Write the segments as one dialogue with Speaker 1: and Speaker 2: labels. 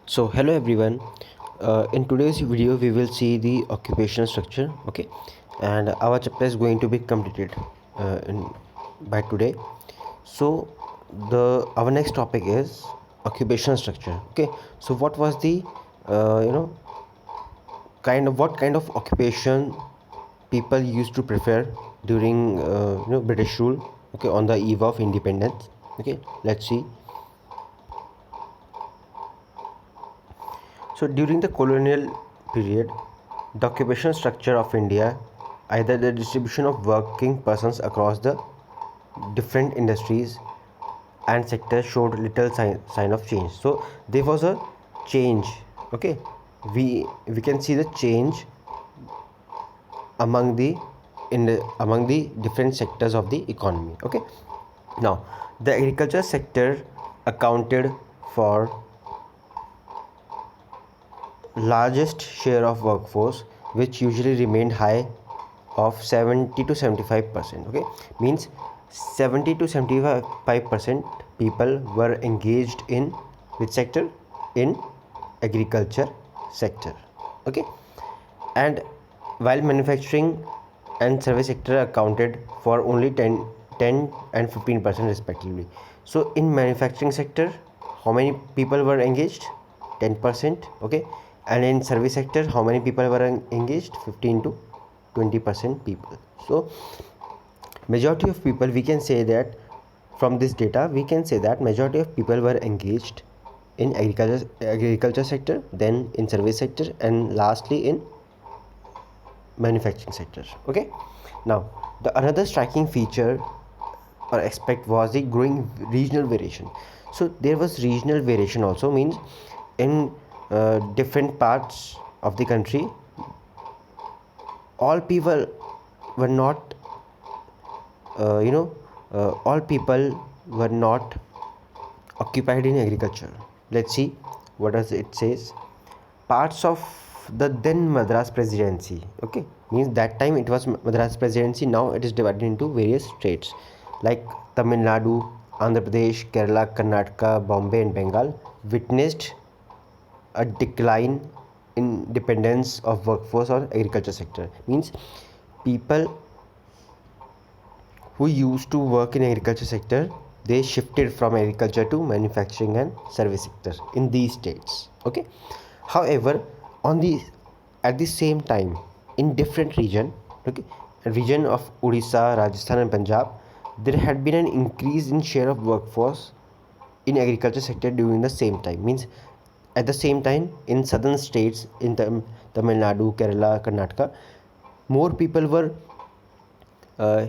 Speaker 1: So hello everyone. In today's video we will see the occupational structure. Okay, and our chapter is going to be completed by today. So the our next topic is occupational structure. Okay, so what was the uh, you know what kind of occupation people used to prefer during British rule. Okay, on the eve of independence. Okay, let's see. So during the colonial period, the occupational structure of India, either the distribution of working persons across the different industries and sectors showed little sign of change. So there was a change. Okay, we can see the change among the different sectors of the economy. Okay, now the agriculture sector accounted for largest share of workforce, which usually remained high of 70 to 75%. Okay, means 70 to 75% people were engaged in which sector? In agriculture sector. Okay, and while manufacturing and service sector accounted for only 10 and 15% respectively. So in manufacturing sector, how many people were engaged? 10%. Okay, and in service sector, how many people were engaged? 15 to 20% people. So majority of people, we can say that from this data we can say that majority of people were engaged in agriculture sector, then in service sector, and lastly in manufacturing sector. Okay, now the another striking feature or aspect was the growing regional variation. So there was regional variation also, means in different parts of the country all people were not all people were not occupied in agriculture. Let's see what does it says. Parts of the then Madras presidency, okay, means that time it was Madras presidency, now it is divided into various states like Tamil Nadu, Andhra Pradesh, Kerala, Karnataka, Bombay and Bengal witnessed a decline in dependence of workforce on agriculture sector. Means people who used to work in agriculture sector, they shifted from agriculture to manufacturing and service sector in these states. Okay, however, on the at the same time in different region, okay, region of Odisha, Rajasthan and Punjab, there had been an increase in share of workforce in agriculture sector during the same time. Means at the same time in southern states, in Tamil Nadu, Kerala, Karnataka, more people were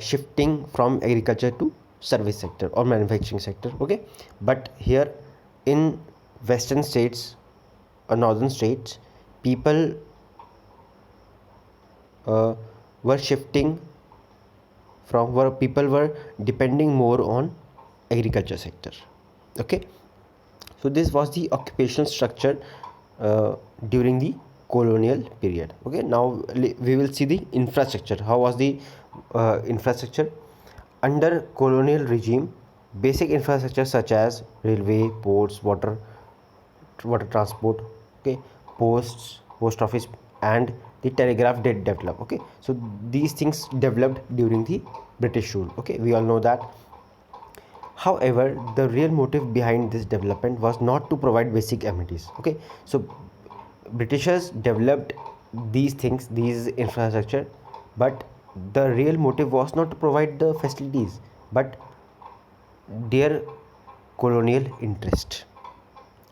Speaker 1: shifting from agriculture to service sector or manufacturing sector. Okay, but here in western states or northern states, people uh, were shifting from where people were depending more on agriculture sector. Okay, so this was the occupational structure during the colonial period. Okay, now we will see the infrastructure. How was the infrastructure under colonial regime? Basic infrastructure such as railway, ports, water transport, okay, post office and the telegraph did develop. Okay, so these things developed during the British rule. Okay, we all know that. However, the real motive behind this development was not to provide basic amenities. Okay, so Britishers developed these things, these infrastructure, but the real motive was not to provide the facilities, but their colonial interest.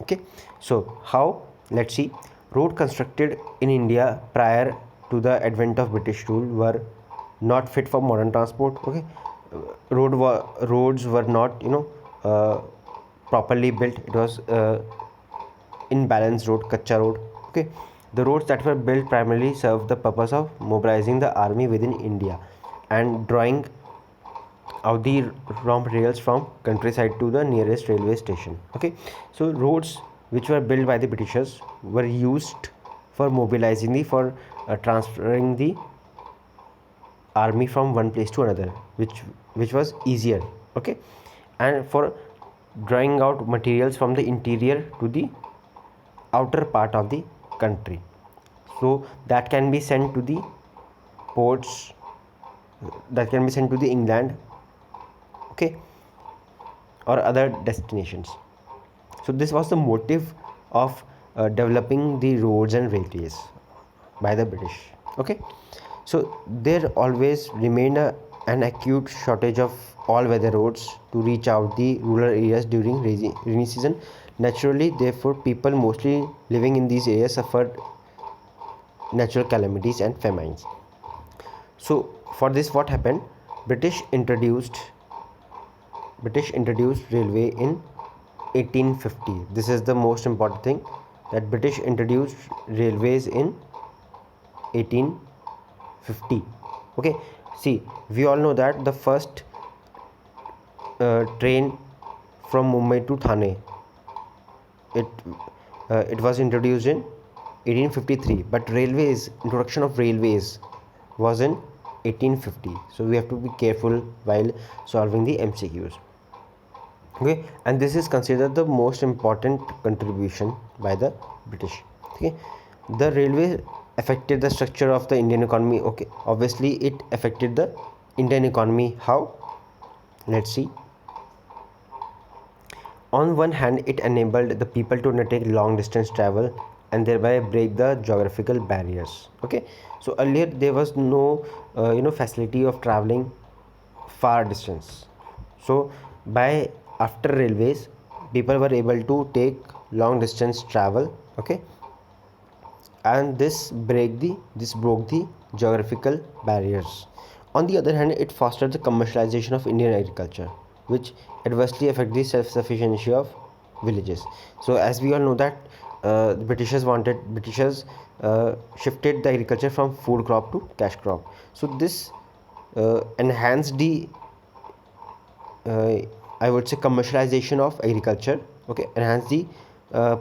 Speaker 1: Okay, so how? Let's see. Road constructed in India prior to the advent of British rule were not fit for modern transport. Okay, roads were not properly built. It was imbalanced road, kacha road. Okay, the roads that were built primarily served the purpose of mobilizing the army within India and drawing out the raw materials from countryside to the nearest railway station. Okay, so roads which were built by the Britishers were used for mobilizing the for transferring the army from one place to another, which was easier. Okay, and for drawing out materials from the interior to the outer part of the country, so that can be sent to the ports, that can be sent to the England, okay, or other destinations. So this was the motive of developing the roads and railways by the British. Okay, so there always remained an acute shortage of all weather roads to reach out the rural areas during rainy season. Naturally, therefore, people mostly living in these areas suffered natural calamities and famines. So for this, what happened? British introduced railway in 1850. This is the most important thing, that British introduced railways in 1850. Okay, see, we all know that the first train from Mumbai to Thane, it was introduced in 1853, but introduction of railways was in 1850. So we have to be careful while solving the MCQs. Okay, and this is considered the most important contribution by the British. Okay, the railway affected the structure of the Indian economy. Okay, obviously it affected the Indian economy. How? Let's see. On one hand, it enabled the people to undertake long distance travel and thereby break the geographical barriers. Okay, so earlier there was no facility of traveling far distance. So by after railways, people were able to take long distance travel. Okay, and this broke the geographical barriers. On the other hand, it fostered the commercialization of Indian agriculture, which adversely affected the self-sufficiency of villages. So as we all know that Britishers shifted the agriculture from food crop to cash crop. So this enhanced the I would say commercialization of agriculture. Okay, enhance the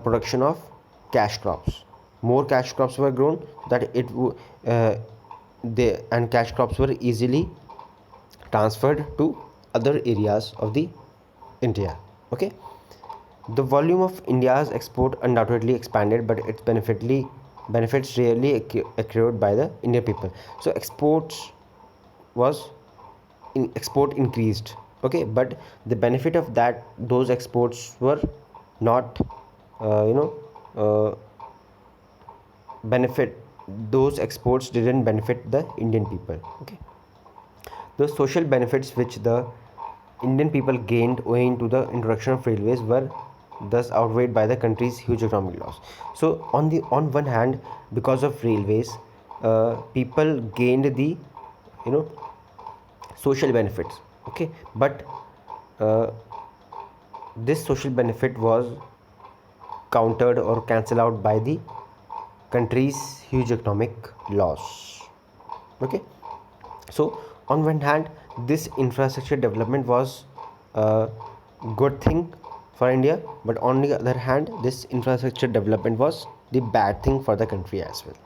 Speaker 1: production of cash crops. More cash crops were grown, that and cash crops were easily transferred to other areas of the India. Okay, the volume of India's export undoubtedly expanded, but its benefits rarely accrued by the Indian people. So export increased. Okay, but the benefit of those exports were not uh, benefit those exports didn't benefit the Indian people. Okay, the social benefits which the Indian people gained owing to the introduction of railways were thus outweighed by the country's huge economic loss. So on one hand, because of railways, people gained the you know social benefits. Okay, but uh, this social benefit was countered or cancelled out by the country's huge economic loss. Okay, so on one hand, this infrastructure development was a good thing for India, but on the other hand, this infrastructure development was the bad thing for the country as well.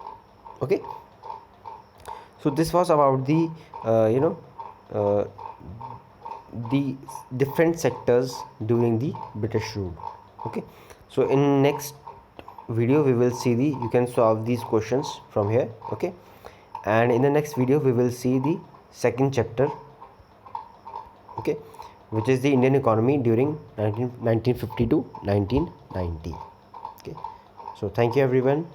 Speaker 1: Okay, so this was about the uh, the different sectors during the British rule. Okay, so in next video we will see you can solve these questions from here. Okay, and in the next video we will see the second chapter. Okay, which is the Indian economy during 1950 to 1990. Okay, so thank you everyone.